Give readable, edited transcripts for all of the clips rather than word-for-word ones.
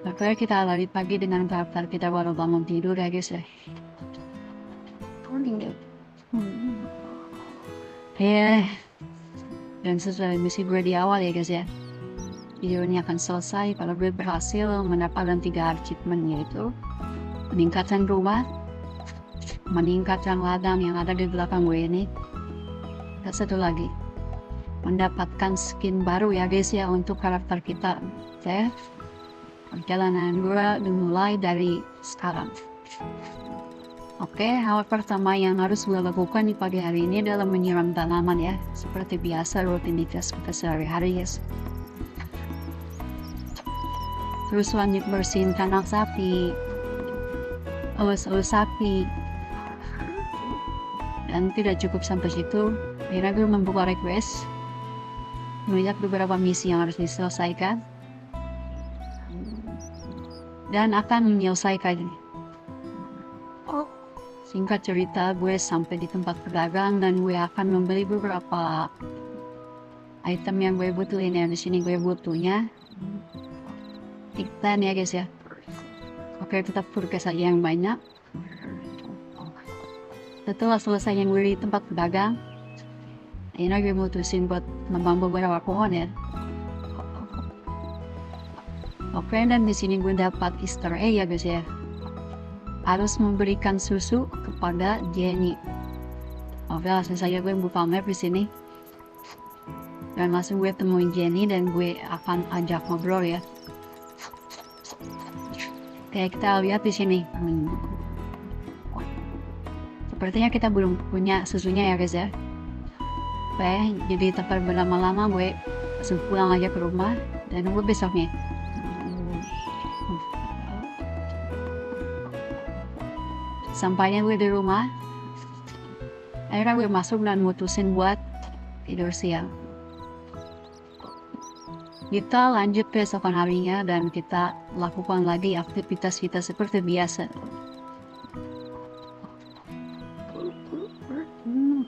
Makanya kita lari pagi dengan daftar kita baru bangun tidur ya guys ya. Ya, dan sesuai misi gue di awal ya guys ya. Video ini akan selesai kalau gue berhasil mendapatkan 3 achievement, yaitu meningkatkan rumah, meningkatkan ladang yang ada di belakang gue ini, dan satu lagi mendapatkan skin baru ya guys ya untuk karakter kita. Oke, perjalanan gue dimulai dari sekarang. Oke, hal pertama yang harus gue lakukan di pagi hari ini adalah menyiram tanaman ya, seperti biasa rutinitas kita sehari-hari guys. Terus lanjut bersihin kandang sapi, elus-elus sapi. Dan tidak cukup sampai situ, akhirnya gue membuka request, melihat beberapa misi yang harus diselesaikan, dan akan menyelesaikan. Singkat cerita, gue sampai di tempat pedagang dan gue akan membeli beberapa item yang gue butuhin ya. Di sini gue butuhnya iklan ya guys ya. Oke, tetap purkes saja yang banyak. Setelah selesai yang gue di tempat pedagang, akhirnya gue mutusin buat menambah beberapa pohon ya. Oke, dan di sini gue dapat Easter egg ya guys ya. Harus memberikan susu kepada Jenny. Oke, langsung saja gue buka map di sini. Dan langsung gue temuin Jenny dan gue akan ajak ngobrol ya. Kayak kita lihat di sini. Sepertinya kita belum punya susunya ya guys ya. Oke, jadi tanpa berlama-lama gue langsung pulang aja ke rumah dan nunggu besoknya. Sampainya gue di rumah, akhirnya gue masuk dan mutusin buat tidur siang. Kita lanjut besokan harinya dan kita lakukan lagi aktivitas kita seperti biasa.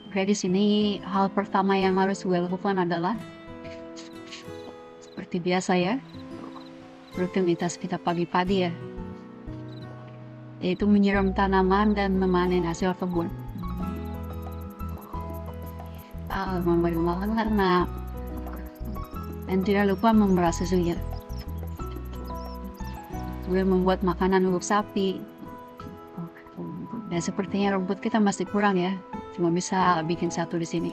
Oke, di sini hal pertama yang harus gue lakukan adalah seperti biasa ya, rutinitas kita pagi-pagi ya, yaitu menyiram tanaman dan memanen hasil kebun. Memberi makan karena dan tidak lupa memerah susunya. Gue membuat makanan untuk sapi. Dan sepertinya rumput kita masih kurang ya, cuma bisa bikin 1 di sini.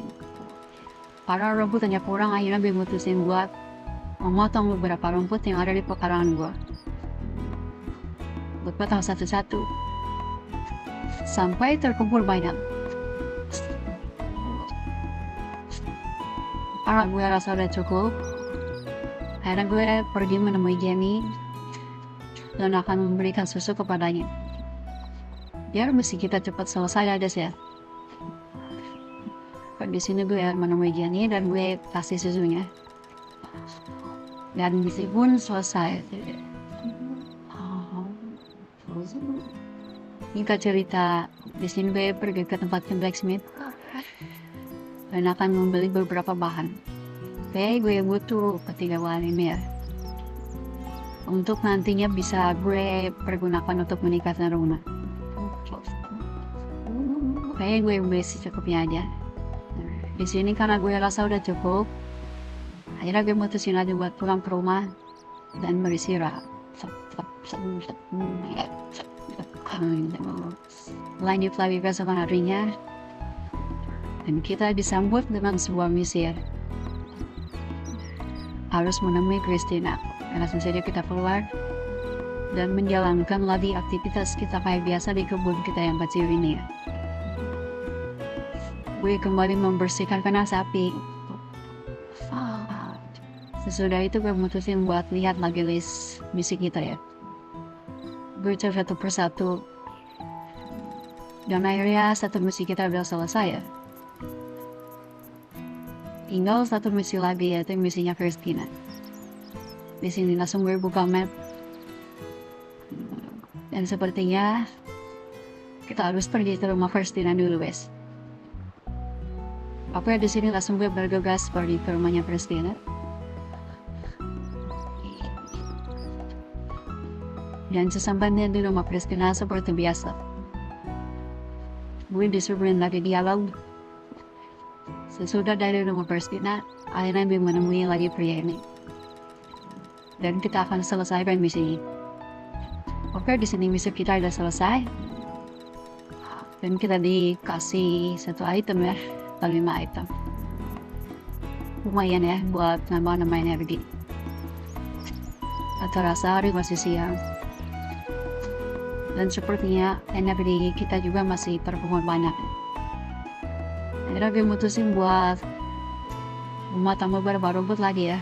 Karena rumput hanya kurang, akhirnya gue mutusin buat memotong beberapa rumput yang ada di pekarangan gue. Gue potong satu-satu sampai terkumpul banyak. Karena gue rasa udah cukup, akhirnya gue pergi menemui Jenny dan akan memberikan susu kepadanya. Biar misi kita cepat selesai ya guys ya. Di sini gue menemui Jenny dan gue kasih susunya. Dan misi pun selesai. Singkat cerita, di sini gue pergi ke tempat blacksmith dan akan membeli beberapa bahan. Oke, gue butuh ketiga bahan ini ya, untuk nantinya bisa gue pergunakan untuk meningkatkan rumah. Oke, gue beli secukupnya aja. Di sini karena gue rasa udah cukup, akhirnya gue mutusin aja buat pulang ke rumah dan beristirahat. Lanjut lagi keesokan harinya, dan kita disambut dengan sebuah misi ya. Harus menemui Christina. Langsung saja kita keluar dan menjalankan lagi aktivitas kita kayak biasa di kebun kita yang kecil ini ya. Gue kembali membersihkan kandang sapi. Sesudah itu gue mutusin buat lihat lagi list misi kita ya. Gue cek satu persatu dan akhirnya 1 misi kita udah selesai ya. Tinggal 1 misi lagi, yaitu misinya Christina. Di sini langsung gue buka map dan sepertinya kita harus pergi ke rumah Christina dulu guys. Oke, di sini langsung gue bergegas pergi ke rumahnya Christina. Dan sesampainya di rumah Pristina seperti biasa, gue disuruhin lagi dialog. Sesudah dari rumah Pristina, akhirnya gue menemui lagi pria ini. Dan kita akan selesaikan misi ini. Oke, di sini misi kita udah selesai. Dan kita dikasih satu item ya, 5 item. Lumayan ya buat nambah-nambahin begini. Atau rasa hari masih siang. Dan sepertinya energi kita juga masih terkumpul banyak. Akhirnya gue mutusin buat tambah beberapa rumput lagi ya.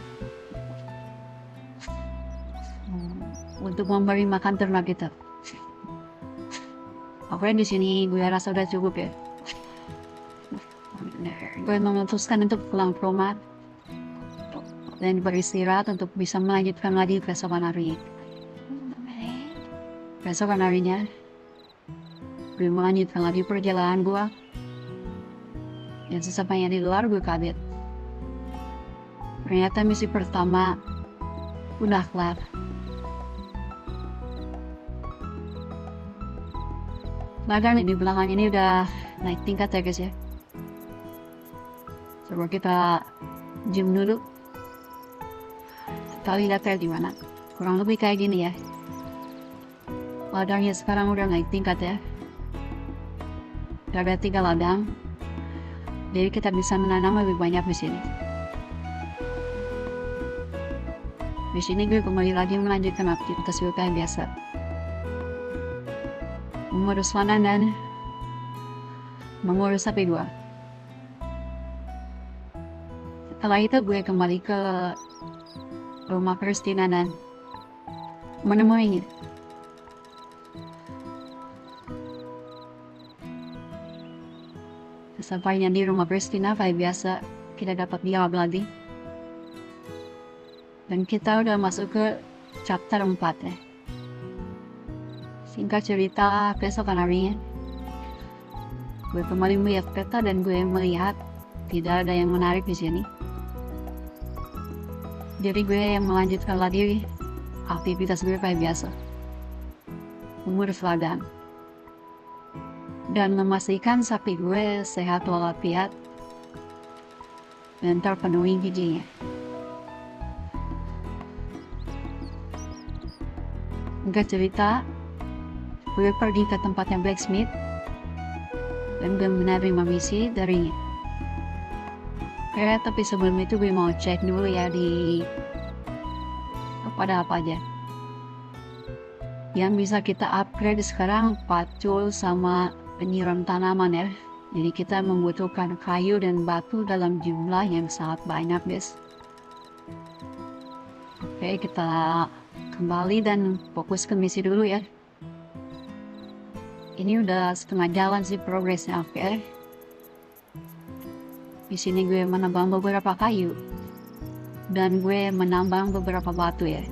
Untuk memberi makan ternak kita. Oke, di sini gue rasa udah cukup ya. Gue memutuskan untuk pulang ke rumah dan beristirahat untuk bisa melanjutkan lagi keesokan hari. Keesokan harinya, gue melanjutkan lagi perjalanan gue. Dan sesampainya di luar, gue kaget. Ternyata misi pertama udah kelar. Bahkan di belakang ini udah naik tingkat ya guys ya. Coba kita zoom dulu. Kita lihat kayak gimana. Kurang lebih kayak gini ya. Ladangnya sekarang udah naik tingkat ya. Ada 3 ladang. Jadi kita bisa menanam lebih banyak di sini. Di sini gue kembali lagi melanjutkan aktivitas gue kayak biasa. Mengurus ladang dan mengurus sapi gue. Setelah itu gue kembali ke rumah Kristina dan menemuinya. Sampainya di rumah Kristina kayak biasa, kita dapat dialog lagi. Dan kita udah masuk ke chapter 4 ya. Singkat cerita, keesokan harinya gue kembali melihat peta dan gue melihat tidak ada yang menarik di sini. Jadi gue yang melanjutkan lagi aktivitas gue kayak biasa, mengurus ladang dan memastikan sapi gue sehat walafiat dan terpenuhi gizinya. Singkat cerita, gue pergi ke tempatnya blacksmith dan gue menerima misi darinya. Tapi sebelum itu gue mau cek dulu ya di pada apa aja yang bisa kita upgrade sekarang, pacul sama penyiram tanaman ya. Jadi kita membutuhkan kayu dan batu dalam jumlah yang sangat banyak guys. Oke, kita kembali dan fokus ke misi dulu ya. Ini udah setengah jalan sih progresnya. Oke. Di sini gue menambang beberapa kayu dan gue menambang beberapa batu ya.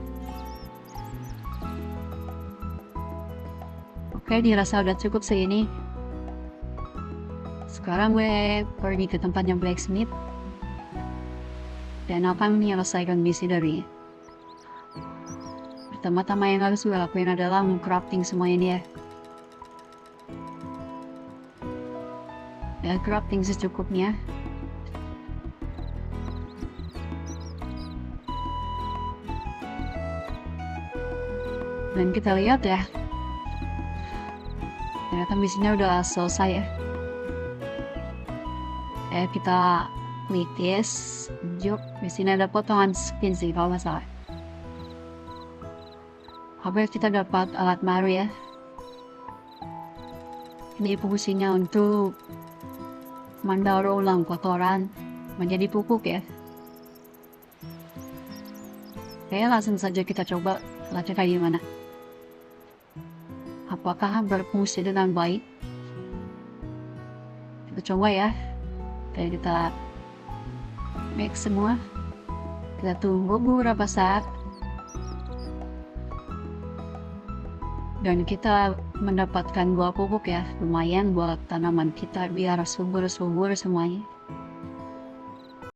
Oke, dirasa udah cukup segini. Sekarang gue pergi ke tempatnya blacksmith dan akan menyelesaikan misi dari. Pertama-tama yang harus gue lakuin adalah meng-crafting semua ini ya. Ya, crafting secukupnya. Dan kita lihat ya, ternyata misinya udah selesai ya. Kita klik yes, job. Di sini ada potongan skin sih kalau nggak salah. Habis kita dapat alat baru ya. Ini fungsinya untuk mendaur ulang kotoran menjadi pupuk ya. Oke, langsung saja kita coba lihat kayak gimana. Apakah berfungsi dengan baik? Kita coba ya. Oke, kita make semua. Kita tunggu beberapa saat. Dan kita mendapatkan buah pupuk ya. Lumayan buat tanaman kita biar subur-subur semuanya.